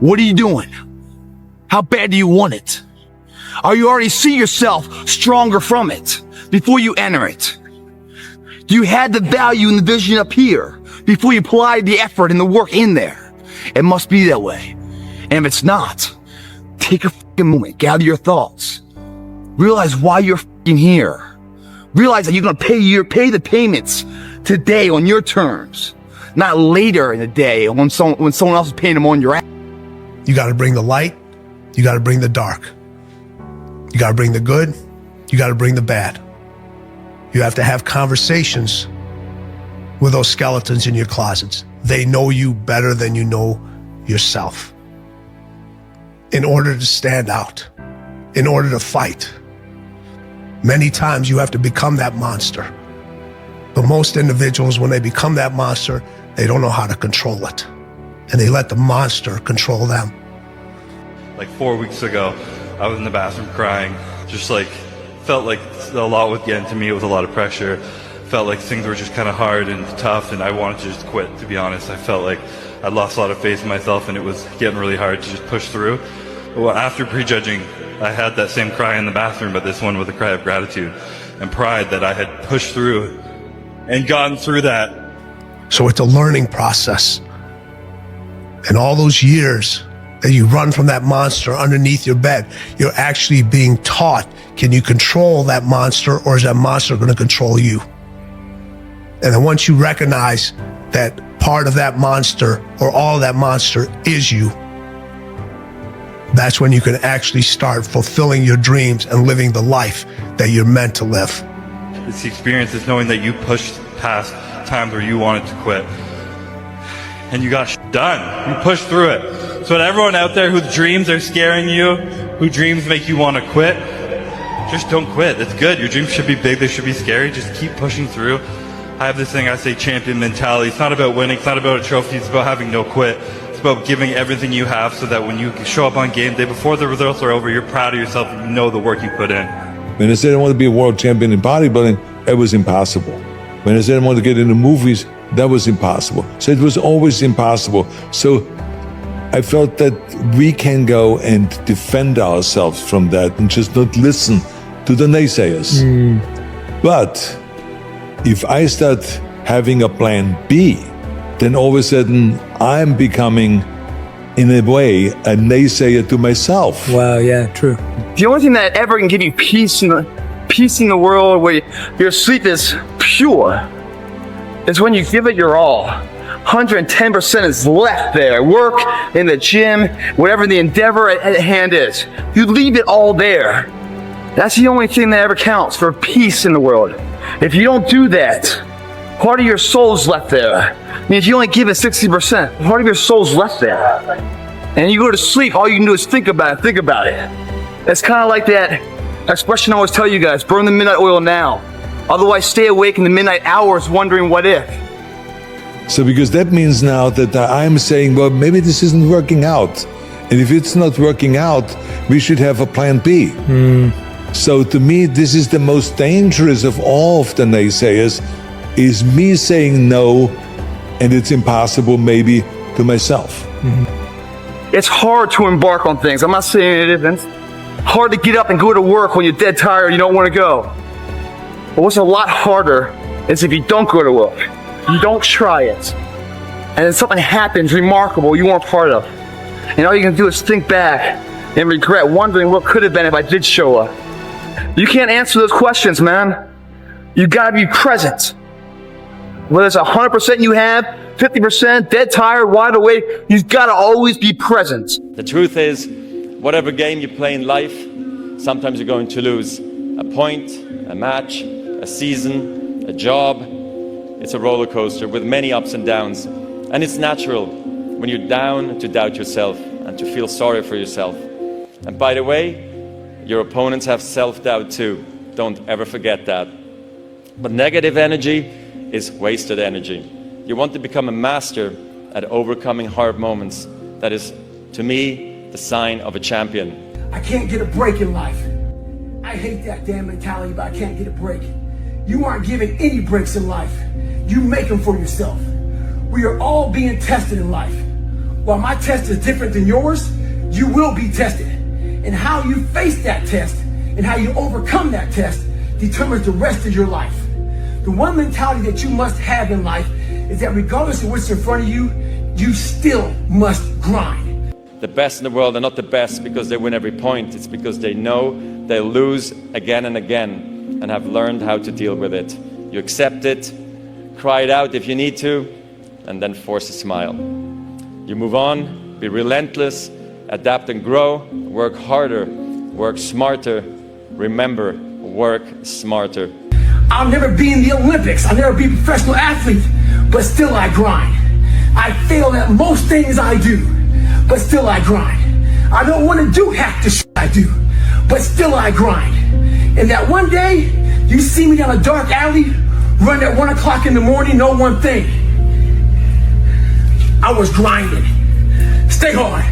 What are you doing? How bad do you want it? Or you already see yourself stronger from it before you enter it? Do you have the value and the vision up here before you apply the effort and the work in there? It must be that way. And if it's not, take a fucking moment, gather your thoughts. Realize why you're fucking here. Realize that you're gonna pay the payments today on your terms, not later in the day when someone else is paying them on your ass. You gotta bring the light, you gotta bring the dark. You gotta bring the good, you gotta bring the bad. You have to have conversations with those skeletons in your closets. They know you better than you know yourself. In order to stand out, in order to fight, many times you have to become that monster. But most individuals, when they become that monster, they don't know how to control it. And they let the monster control them. Like 4 weeks ago, I was in the bathroom crying, just like, felt like a lot was getting to me, it was a lot of pressure. Felt like things were just kind of hard and tough, and I wanted to just quit, to be honest. I felt like I'd lost a lot of faith in myself, and it was getting really hard to just push through. Well, after prejudging, I had that same cry in the bathroom, but this one with a cry of gratitude and pride that I had pushed through and gotten through that. So it's a learning process. And all those years that you run from that monster underneath your bed, you're actually being taught, can you control that monster, or is that monster going to control you? And then once you recognize that part of that monster or all of that monster is you, that's when you can actually start fulfilling your dreams and living the life that you're meant to live. It's the experience, it's knowing that you pushed past times where you wanted to quit. And you got done. You pushed through it. So to everyone out there whose dreams are scaring you, whose dreams make you want to quit, just don't quit. It's good. Your dreams should be big. They should be scary. Just keep pushing through. I have this thing I say, champion mentality. It's not about winning. It's not about a trophy. It's about having no quit. It's about giving everything you have so that when you show up on game day, before the results are over, you're proud of yourself and you know the work you put in. When I said I wanted to be a world champion in bodybuilding, it was impossible. When I said I wanted to get into movies, that was impossible. So it was always impossible. So I felt that we can go and defend ourselves from that and just not listen to the naysayers. But if I start having a plan B, then all of a sudden I'm becoming, in a way, a naysayer to myself. Wow, yeah, true. The only thing that ever can give you peace in the world where your sleep is pure is when you give it your all. 110% is left there. Work, in the gym, whatever the endeavor at hand is. You leave it all there. That's the only thing that ever counts for peace in the world. If you don't do that, part of your soul's left there. I mean, if you only give it 60%, part of your soul's left there. And you go to sleep, all you can do is think about it. It's kind of like that expression I always tell you guys, burn the midnight oil now. Otherwise, stay awake in the midnight hours wondering what if. So because that means now that I'm saying, well, maybe this isn't working out. And if it's not working out, we should have a plan B. So to me, this is the most dangerous of all of the naysayers, is me saying no, and it's impossible maybe to myself. It's hard to embark on things. I'm not saying it isn't. Hard to get up and go to work when you're dead tired and you don't want to go. But what's a lot harder is if you don't go to work, you don't try it, and then something happens remarkable you weren't part of. And all you can do is think back and regret, wondering what could have been if I did show up. You can't answer those questions, man. You gotta be present. Whether it's 100% you have, 50%, dead tired, wide awake, you've gotta always be present. The truth is, whatever game you play in life, sometimes you're going to lose. A point, a match, a season, a job. It's a roller coaster with many ups and downs. And it's natural when you're down to doubt yourself and to feel sorry for yourself. And by the way, your opponents have self-doubt too. Don't ever forget that. But negative energy is wasted energy. You want to become a master at overcoming hard moments. That is, to me, the sign of a champion. I can't get a break in life. I hate that damn mentality, but I can't get a break. You aren't given any breaks in life. You make them for yourself. We are all being tested in life. While my test is different than yours, you will be tested. And how you face that test and how you overcome that test determines the rest of your life. The one mentality that you must have in life is that regardless of what's in front of you, you still must grind. The best in the world are not the best because they win every point. It's because they know they'll lose again and again and have learned how to deal with it. You accept it, cry it out if you need to, and then force a smile. You move on, be relentless, adapt and grow, work harder, work smarter. Remember, work smarter. I'll never be in the Olympics, I'll never be a professional athlete, but still I grind. I fail at most things I do, but still I grind. I don't want to do half the shit I do, but still I grind. And that one day, you see me down a dark alley, run at 1 o'clock in the morning, know one thing. I was grinding. Stay hard.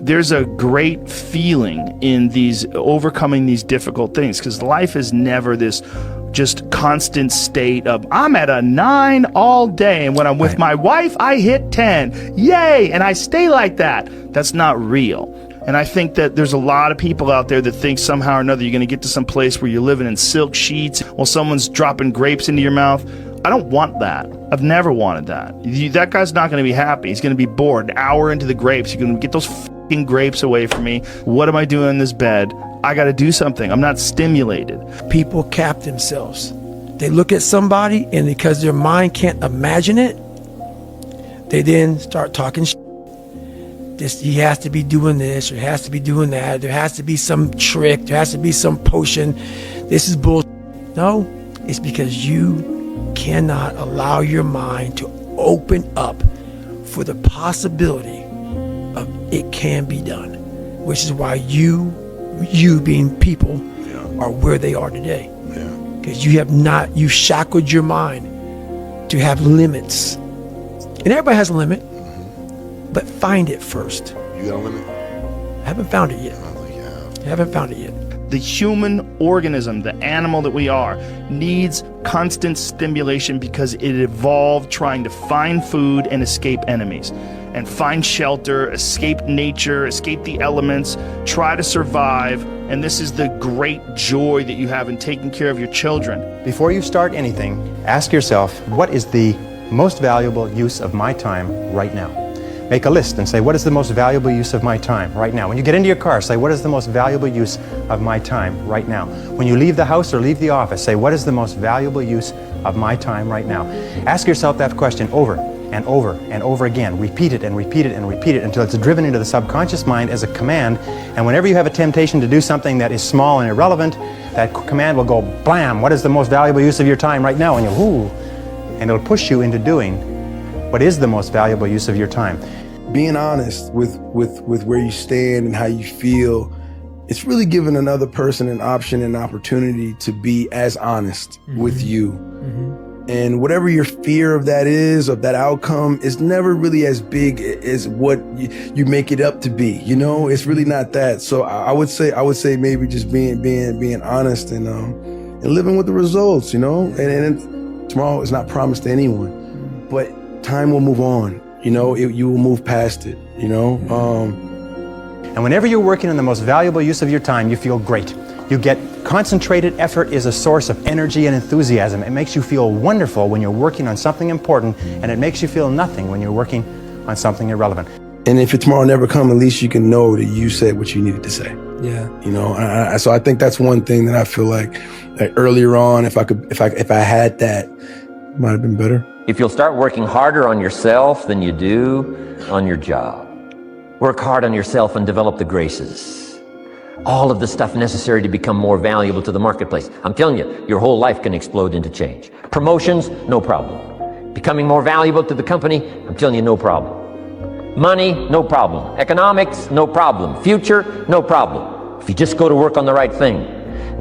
There's a great feeling in these overcoming these difficult things, because life is never this just constant state of I'm at a 9 all day, and when I'm with my wife I hit 10, yay, and I stay like that. That's not real. And I think that there's a lot of people out there that think somehow or another you're going to get to some place where you're living in silk sheets while someone's dropping grapes into your mouth. I don't want that. I've never wanted that. That guy's not going to be happy. He's going to be bored. An hour into the grapes, you're going to get those f***ing grapes away from me. What am I doing in this bed? I got to do something. I'm not stimulated. People cap themselves. They look at somebody, and because their mind can't imagine it, they then start talking shit. He has to be doing this, or he has to be doing that. There has to be some trick. There has to be some potion. This is bullshit. No, it's because you cannot allow your mind to open up for the possibility of it can be done, which is why you being people are where they are today. Because you shackled your mind to have limits. And everybody has a limit, but find it first. You got a limit? I haven't found it yet. I don't think you have. I haven't found it yet. The human organism, the animal that we are, needs constant stimulation because it evolved trying to find food and escape enemies, and find shelter, escape nature, escape the elements, try to survive. And this is the great joy that you have in taking care of your children. Before you start anything, ask yourself, what is the most valuable use of my time right now? Make a list and say, what is the most valuable use of my time right now? When you get into your car, say, what is the most valuable use of my time right now? When you leave the house or leave the office, say, what is the most valuable use of my time right now? Ask yourself that question over and over and over again. Repeat it and repeat it and repeat it until it's driven into the subconscious mind as a command. And whenever you have a temptation to do something that is small and irrelevant, that command will go, blam, what is the most valuable use of your time right now? And you'll, ooh, and it'll push you into doing what is the most valuable use of your time. Being honest with where you stand and how you feel, it's really giving another person an option and opportunity to be as honest with you. And whatever your fear of that is, of that outcome, is never really as big as what you make it up to be. You know, it's really not that. So I would say maybe just being honest and living with the results. You know, and tomorrow is not promised to anyone, but time will move on. You know, you will move past it. You know. And whenever you're working on the most valuable use of your time, you feel great. You get concentrated effort is a source of energy and enthusiasm. It makes you feel wonderful when you're working on something important, and it makes you feel nothing when you're working on something irrelevant. And if tomorrow never comes, at least you can know that you said what you needed to say. Yeah. You know, so I think that's one thing that I feel like earlier on, if I had that, it might have been better. If you'll start working harder on yourself than you do on your job, work hard on yourself and develop the graces. All of the stuff necessary to become more valuable to the marketplace. I'm telling you, your whole life can explode into change. Promotions, no problem. Becoming more valuable to the company, I'm telling you, no problem. Money, no problem. Economics, no problem. Future, no problem. If you just go to work on the right thing.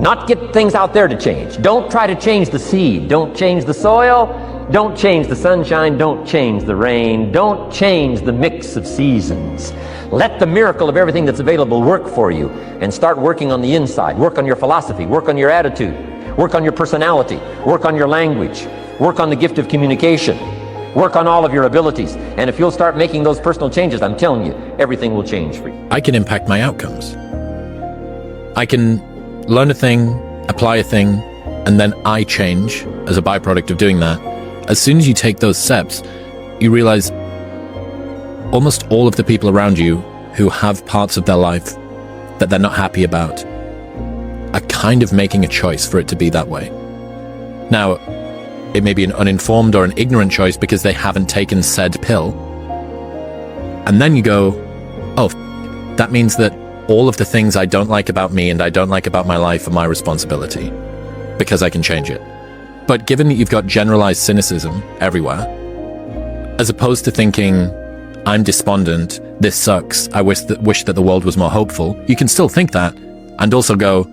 Not get things out there to change. Don't try to change the seed. Don't change the soil. Don't change the sunshine. Don't change the rain. Don't change the mix of seasons. Let the miracle of everything that's available work for you, and start working on the inside. Work on your philosophy, work on your attitude, work on your personality, work on your language, work on the gift of communication, Work on all of your abilities. And if you'll start making those personal changes, I'm telling you, everything will change for you. I can impact my outcomes. I can learn a thing, apply a thing, and then I change as a byproduct of doing that. As soon as you take those steps, you realize almost all of the people around you who have parts of their life that they're not happy about are kind of making a choice for it to be that way. Now, it may be an uninformed or an ignorant choice because they haven't taken said pill. And then you go, oh, that means that all of the things I don't like about me and I don't like about my life are my responsibility because I can change it. But given that you've got generalized cynicism everywhere, as opposed to thinking, I'm despondent, this sucks, I wish that the world was more hopeful, you can still think that and also go,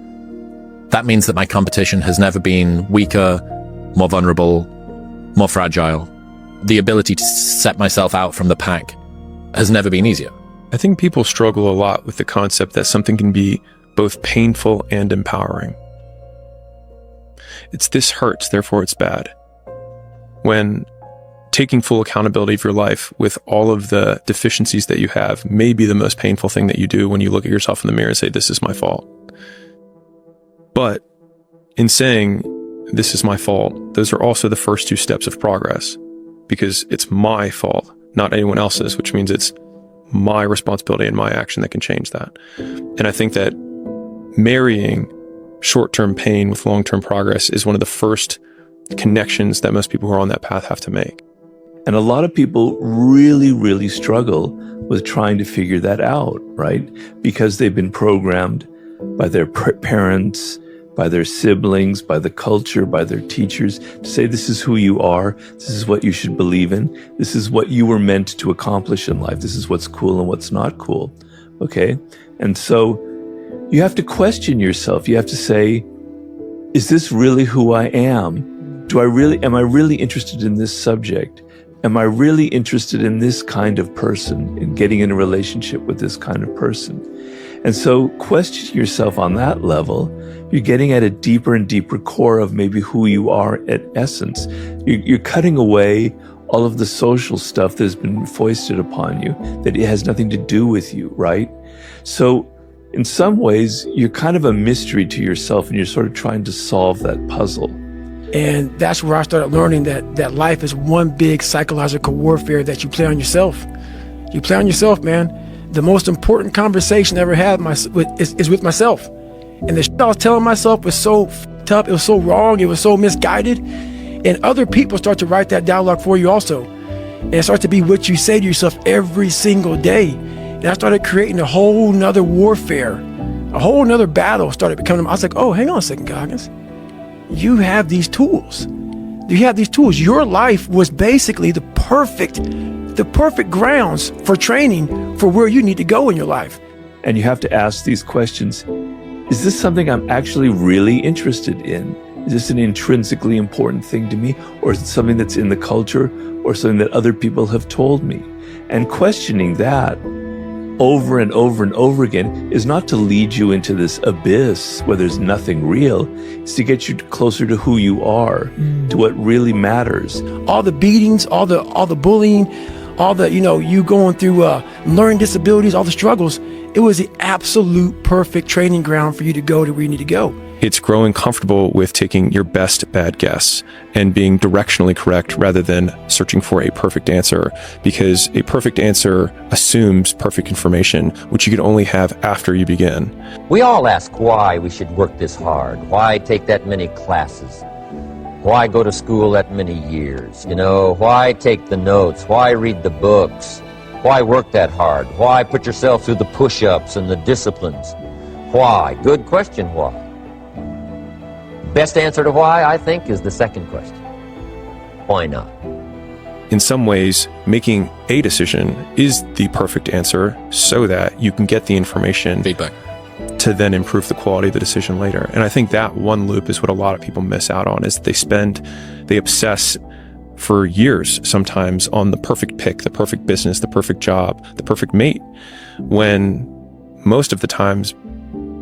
that means that my competition has never been weaker, more vulnerable, more fragile. The ability to set myself out from the pack has never been easier. I think people struggle a lot with the concept that something can be both painful and empowering. It's this hurts, therefore it's bad. When taking full accountability of your life with all of the deficiencies that you have may be the most painful thing that you do when you look at yourself in the mirror and say, this is my fault. But in saying, this is my fault, those are also the first two steps of progress, because it's my fault, not anyone else's, which means it's my responsibility and my action that can change that. And I think that marrying short-term pain with long-term progress is one of the first connections that most people who are on that path have to make. And a lot of people really, really struggle with trying to figure that out, right? Because they've been programmed by their parents, by their siblings, by the culture, by their teachers to say, this is who you are, this is what you should believe in, this is what you were meant to accomplish in life, this is what's cool and what's not cool, okay? And so you have to question yourself. You have to say, is this really who I am? Am I really interested in this subject? Am I really interested in this kind of person, in getting in a relationship with this kind of person? And so question yourself on that level. You're getting at a deeper and deeper core of maybe who you are at essence. You're cutting away all of the social stuff that's been foisted upon you, that it has nothing to do with you, right? So in some ways, you're kind of a mystery to yourself and you're sort of trying to solve that puzzle. And that's where I started learning that life is one big psychological warfare that you play on yourself. You play on yourself, man. The most important conversation I ever had is with myself. And the shit I was telling myself was so fucked up, it was so wrong, it was so misguided. And other people start to write that dialogue for you also. And it starts to be what you say to yourself every single day. And I started creating a whole nother warfare, a whole nother battle started becoming. I was like, oh, hang on a second, Goggins. You have these tools. You have these tools. Your life was basically the perfect grounds for training for where you need to go in your life. And you have to ask these questions. Is this something I'm actually really interested in? Is this an intrinsically important thing to me? Or is it something that's in the culture or something that other people have told me? And questioning that over and over and over again is not to lead you into this abyss where there's nothing real. It's to get you closer to who you are, to what really matters. All the beatings, all the bullying, all the, you going through learning disabilities, all the struggles, it was the absolute perfect training ground for you to go to where you need to go. It's growing comfortable with taking your best bad guess and being directionally correct rather than searching for a perfect answer, because a perfect answer assumes perfect information, which you can only have after you begin. We all ask why we should work this hard, why take that many classes, why go to school that many years, why take the notes, why read the books, why work that hard, why put yourself through the push-ups and the disciplines, why? Good question, why? Best answer to why, I think, is the second question. Why not? In some ways, making a decision is the perfect answer so that you can get the information feedback to then improve the quality of the decision later. And I think that one loop is what a lot of people miss out on, is they obsess for years sometimes on the perfect pick, the perfect business, the perfect job, the perfect mate, when most of the times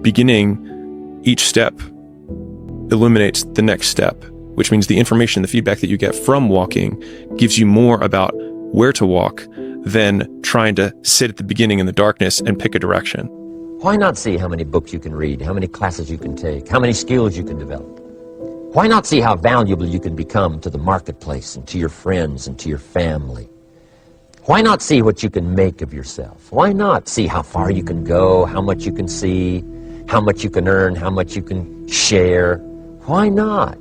beginning each step illuminates the next step, which means the information, the feedback that you get from walking gives you more about where to walk than trying to sit at the beginning in the darkness and pick a direction. Why not see how many books you can read, how many classes you can take, how many skills you can develop? Why not see how valuable you can become to the marketplace and to your friends and to your family? Why not see what you can make of yourself? Why not see how far you can go, how much you can see, how much you can earn, how much you can share? Why not?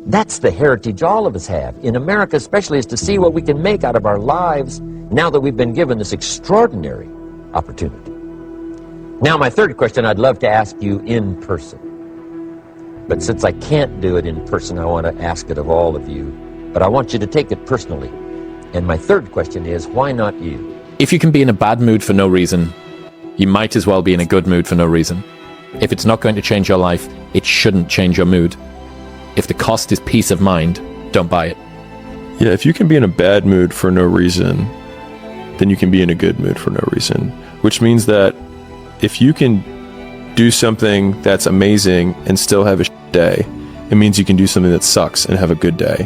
That's the heritage all of us have, in America especially, is to see what we can make out of our lives now that we've been given this extraordinary opportunity. Now, my third question I'd love to ask you in person. But since I can't do it in person, I want to ask it of all of you. But I want you to take it personally. And my third question is, why not you? If you can be in a bad mood for no reason, you might as well be in a good mood for no reason. If it's not going to change your life, it shouldn't change your mood. If the cost is peace of mind, don't buy it. Yeah, if you can be in a bad mood for no reason, then you can be in a good mood for no reason. Which means that if you can do something that's amazing and still have a day, it means you can do something that sucks and have a good day.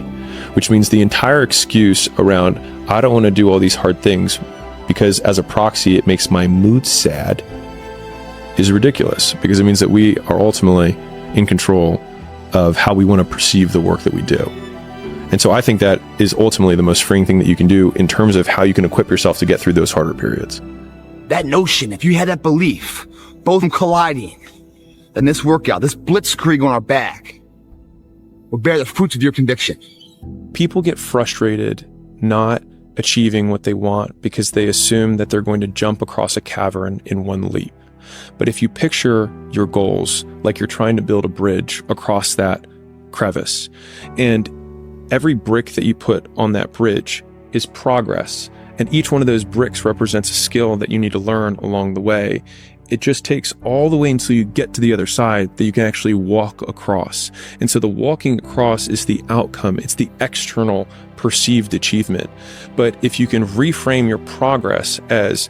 Which means the entire excuse around, I don't want to do all these hard things because as a proxy it makes my mood sad, is ridiculous, because it means that we are ultimately in control of how we want to perceive the work that we do. And so I think that is ultimately the most freeing thing that you can do in terms of how you can equip yourself to get through those harder periods. That notion, if you had that belief, both colliding, then this workout, this blitzkrieg on our back, will bear the fruits of your conviction. People get frustrated not achieving what they want because they assume that they're going to jump across a cavern in one leap. But if you picture your goals like you're trying to build a bridge across that crevice, and every brick that you put on that bridge is progress, and each one of those bricks represents a skill that you need to learn along the way, it just takes all the way until you get to the other side that you can actually walk across. And so the walking across is the outcome. It's the external perceived achievement. But if you can reframe your progress as,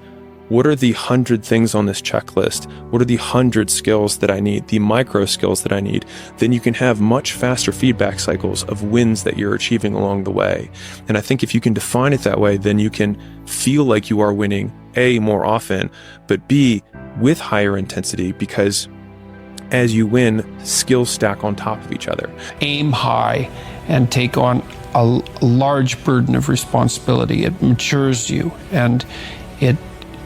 what are the 100 things on this checklist? What are the 100 skills that I need, the micro skills that I need? Then you can have much faster feedback cycles of wins that you're achieving along the way. And I think if you can define it that way, then you can feel like you are winning, A, more often, but B, with higher intensity, because as you win, skills stack on top of each other. Aim high and take on a large burden of responsibility. It matures you and it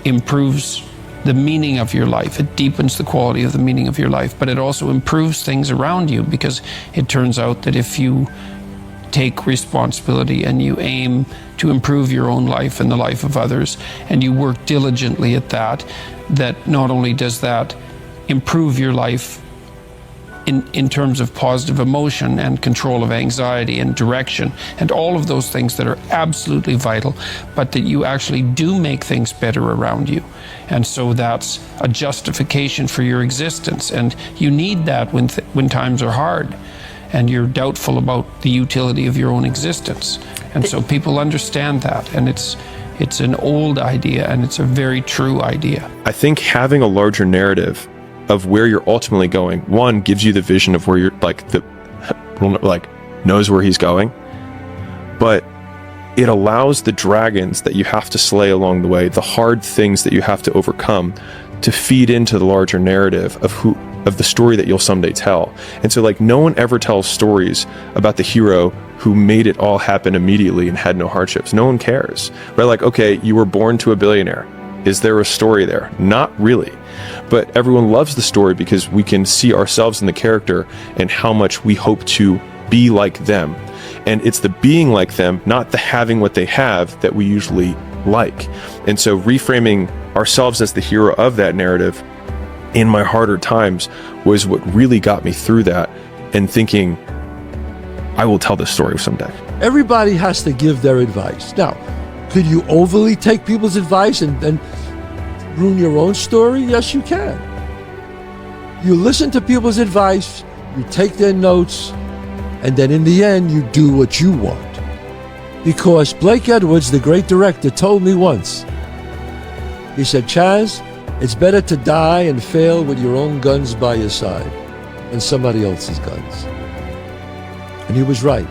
improves the meaning of your life. It deepens the quality of the meaning of your life, but it also improves things around you, because it turns out that if you take responsibility and you aim to improve your own life and the life of others, and you work diligently at that, that not only does that improve your life in terms of positive emotion and control of anxiety and direction and all of those things that are absolutely vital, but that you actually do make things better around you. And so that's a justification for your existence. And you need that when times are hard and you're doubtful about the utility of your own existence. And so people understand that, and it's an old idea, and it's a very true idea. I think having a larger narrative of where you're ultimately going, one, gives you the vision of where you're knows where he's going, but it allows the dragons that you have to slay along the way, the hard things that you have to overcome, to feed into the larger narrative of the story that you'll someday tell. And so no one ever tells stories about the hero who made it all happen immediately and had no hardships. No one cares, right? Okay, you were born to a billionaire. Is there a story there? Not really. But everyone loves the story because we can see ourselves in the character and how much we hope to be like them. And it's the being like them, not the having what they have, that we usually like. And so reframing ourselves as the hero of that narrative in my harder times was what really got me through that, and thinking, I will tell this story someday. Everybody has to give their advice. Now, could you overly take people's advice and then ruin your own story? Yes, you can. You listen to people's advice, you take their notes, and then in the end, you do what you want. Because Blake Edwards, the great director, told me once, he said, Chaz, it's better to die and fail with your own guns by your side than somebody else's guns. And he was right.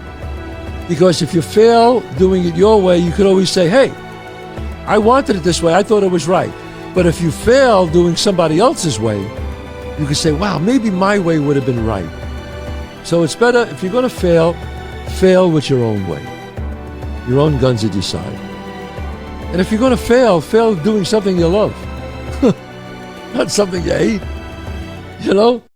Because if you fail doing it your way, you could always say, hey, I wanted it this way, I thought it was right. But if you fail doing somebody else's way, you could say, wow, maybe my way would have been right. So it's better, if you're going to fail, fail with your own way. Your own guns at your side. And if you're going to fail, fail doing something you love. Not something you hate. You know?